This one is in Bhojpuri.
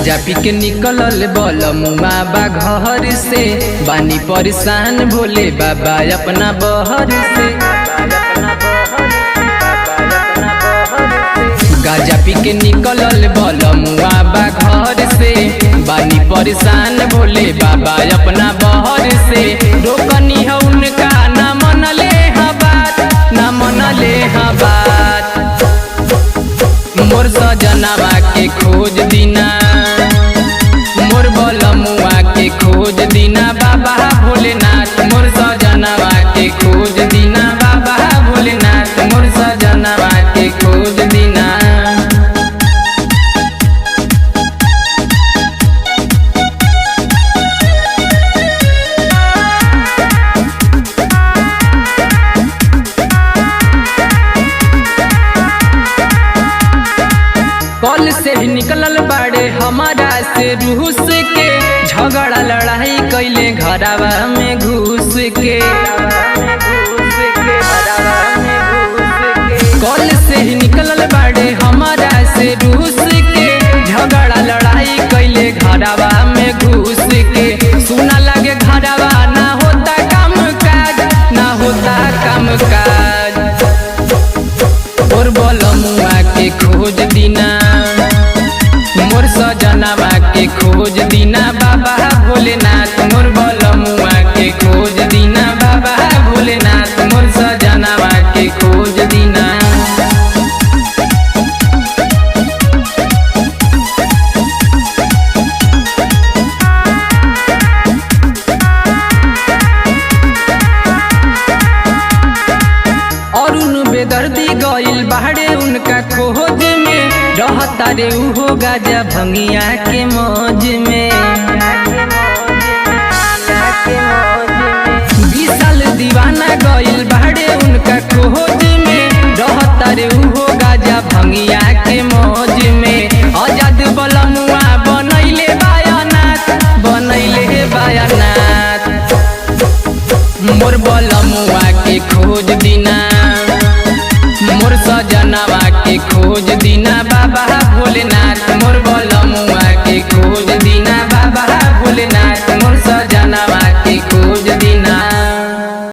गाजा पी के निकलल बलमुआ बा घर से, बानी परेशान भोले बाबा अपना बहर से। गाजा पी के निकलल बलमुआ बा घर से, बानी परेशान भोले बाबा अपना बहर से। रोकनी है उनका ना मनले हा बात, ना मनले हा बात। मोर सजनावा के खोज दीना, मोर बलमुआ के खोज दीना बाबा भोलेनाथ। मोर सजनावा के खोज दीना बाबा भोलेनाथ, मोर सजनावा के खोज दीना। कल से ही निकलल बाड़े हमारा से रूस के, झगड़ा लड़ाई कैले घरावा में घुस के। कल से ही निकलल बाड़े हमारा से रूस के, झगड़ा लड़ाई कैले घरावा में घुस के। सुना लगे घरावा ना होता काम काज, ना होता काम काज। और बलमुआ के खोज दीना, मोर सजनावा के खोज दीना बाबा भोलेनाथ। मोर बलमुआ के खोज दीना बाबा भोलेनाथ, मोर सजनावा के खोज दीना। और उन बेदर्दी गइल बाहरे उनका खोज में, रहता रे उहो गाजा भंगिया के मौज में। 20 साल दीवाना गइल बाहरे उनका खोज में, रहता रे उहो गाजा भंगिया के मौज में। आजाद बलमुआ बनैले बायानाथ, बनैले बायानाथ। मोर बलमुआ के खोज दीना, मोर सजनावा के खोज दीना बाबा भोलेनाथ। मोर बलमुआ के खोज दीना बाबा भोलेनाथ, मोर सजनावा